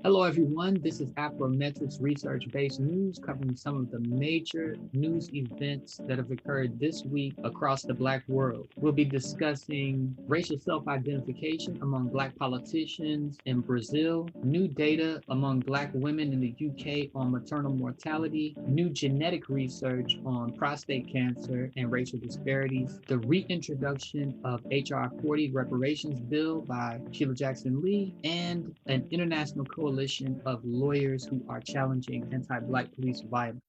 Hello, everyone. This is Afrometrics research-based news covering some of the major news events that have occurred this week across the Black world. We'll be discussing racial self-identification among Black politicians in Brazil, new data among Black women in the UK on maternal mortality, new genetic research on prostate cancer and racial disparities, the reintroduction of HR 40 Reparations Bill by Sheila Jackson Lee, and an international coalition of lawyers who are challenging anti-Black police violence.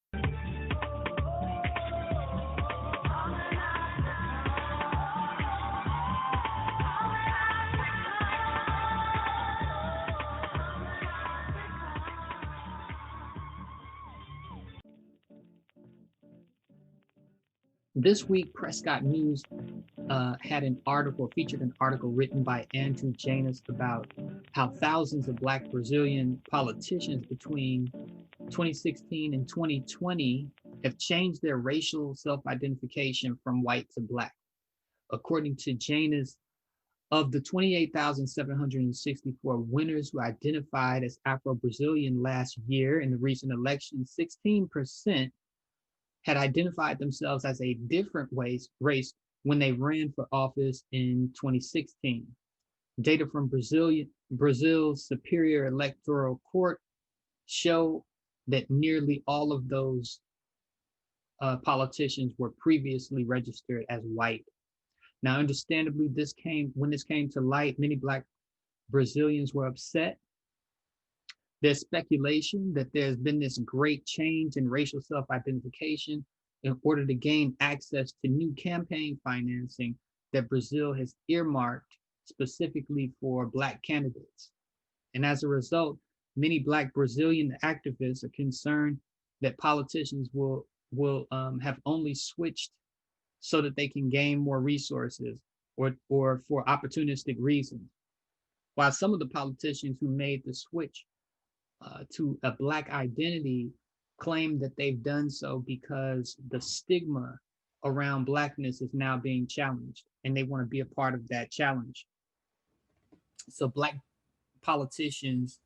This week, Prescott News featured an article written by Andrew Janus about how thousands of Black Brazilian politicians between 2016 and 2020 have changed their racial self-identification from white to Black. According to Janus, of the 28,764 winners who identified as Afro-Brazilian last year in the recent election, 16% had identified themselves as a different race when they ran for office in 2016. Data from Brazil's Superior Electoral Court show that nearly all of those politicians were previously registered as white. Now, understandably, when this came to light, many Black Brazilians were upset. There's speculation that there's been this great change in racial self-identification in order to gain access to new campaign financing that Brazil has earmarked specifically for Black candidates. And as a result, many Black Brazilian activists are concerned that politicians will have only switched so that they can gain more resources or for opportunistic reasons. While some of the politicians who made the switch to a Black identity claim that they've done so because the stigma around Blackness is now being challenged and they want to be a part of that challenge. So Black politicians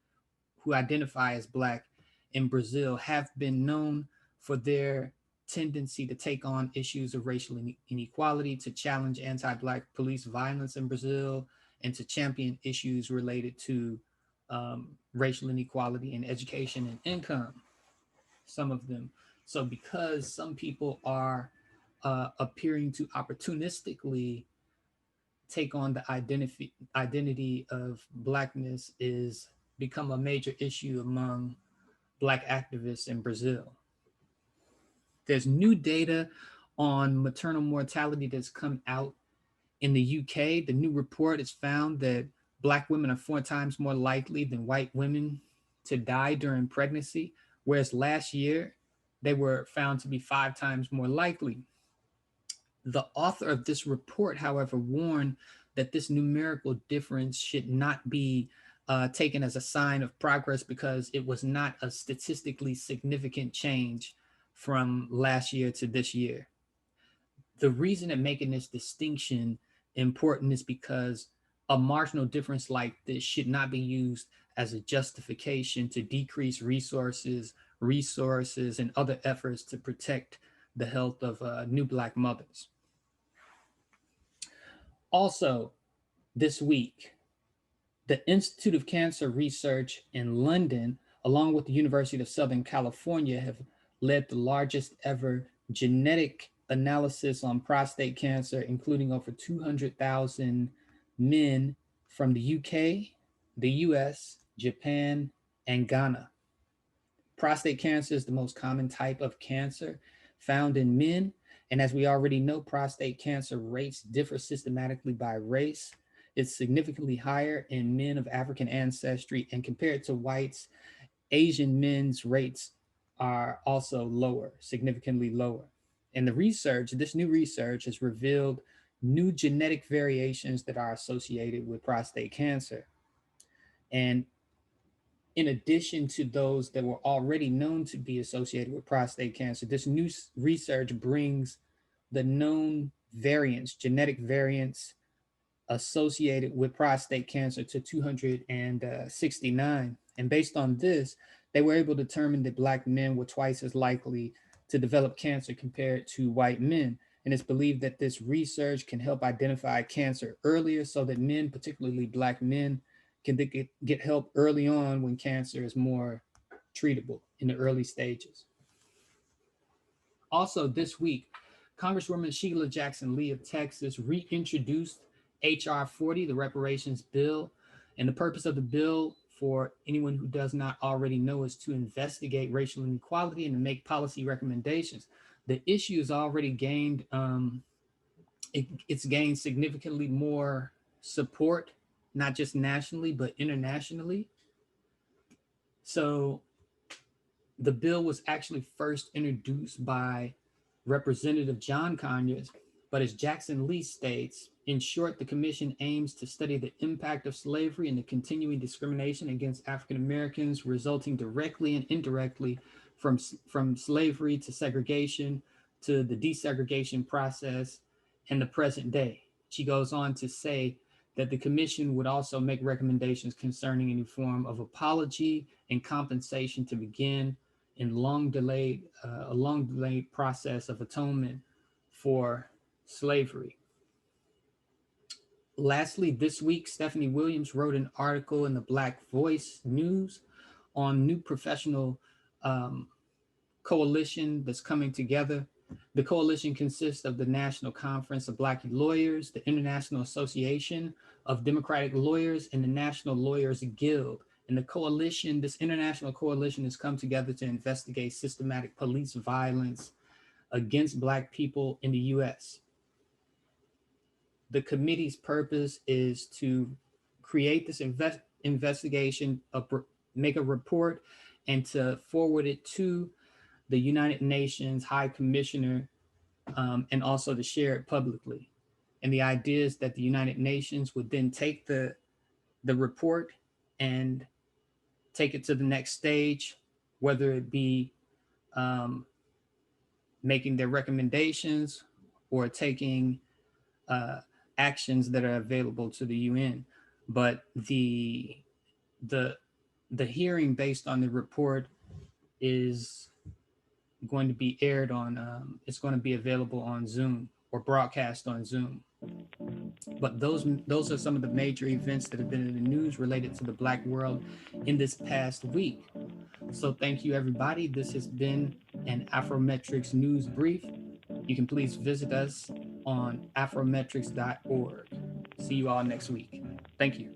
who identify as Black in Brazil have been known for their tendency to take on issues of racial inequality, to challenge anti-Black police violence in Brazil, and to champion issues related to racial inequality in education and income, some of them. So because some people are appearing to opportunistically take on the identity of Blackness is become a major issue among Black activists in Brazil. There's new data on maternal mortality that's come out in the UK. The new report has found that Black women are 4 times more likely than white women to die during pregnancy, whereas last year they were found to be 5 times more likely. The author of this report, however, warned that this numerical difference should not be taken as a sign of progress because it was not a statistically significant change from last year to this year. The reason that making this distinction important is because a marginal difference like this should not be used as a justification to decrease resources, and other efforts to protect the health of new Black mothers. Also, this week, the Institute of Cancer Research in London, along with the University of Southern California, have led the largest ever genetic analysis on prostate cancer, including over 200,000 men from the UK, the US, Japan, and Ghana. Prostate cancer is the most common type of cancer found in men. And as we already know, prostate cancer rates differ systematically by race. It's significantly higher in men of African ancestry, and compared to whites, Asian men's rates are also lower, significantly lower. And this new research has revealed new genetic variations that are associated with prostate cancer. And in addition to those that were already known to be associated with prostate cancer, this new research brings the known variants, genetic variants associated with prostate cancer to 269. And based on this, they were able to determine that Black men were twice as likely to develop cancer compared to white men. And it's believed that this research can help identify cancer earlier so that men, particularly Black men, can get help early on when cancer is more treatable in the early stages. Also, this week, Congresswoman Sheila Jackson Lee of Texas reintroduced H.R. 40, the Reparations Bill. And the purpose of the bill, for anyone who does not already know, is to investigate racial inequality and to make policy recommendations. The issue has already gained, it's gained significantly more support, not just nationally, but internationally. So the bill was actually first introduced by Representative John Conyers, but as Jackson Lee states, in short, the commission aims to study the impact of slavery and the continuing discrimination against African Americans resulting directly and indirectly from slavery to segregation to the desegregation process and the present day. She goes on to say that the commission would also make recommendations concerning any form of apology and compensation to begin in a long delayed process of atonement for slavery. Lastly, this week, Stephanie Williams wrote an article in the Black Voice News on new professional coalition that's coming together. The coalition consists of the National Conference of Black Lawyers, the International Association of Democratic Lawyers, and the National Lawyers Guild. And the coalition, this international coalition, has come together to investigate systematic police violence against Black people in the US. The committee's purpose is to create this investigation, make a report, and to forward it to the United Nations High Commissioner, and also to share it publicly. And the idea is that the United Nations would then take the report and take it to the next stage, whether it be making their recommendations or taking actions that are available to the UN. But the hearing based on the report is going to be aired on, it's going to be available on Zoom or broadcast on Zoom. But those are some of the major events that have been in the news related to the Black world in this past week. So thank you, everybody. This has been an Afrometrics news brief. You can please visit us on afrometrics.org. See you all next week. Thank you.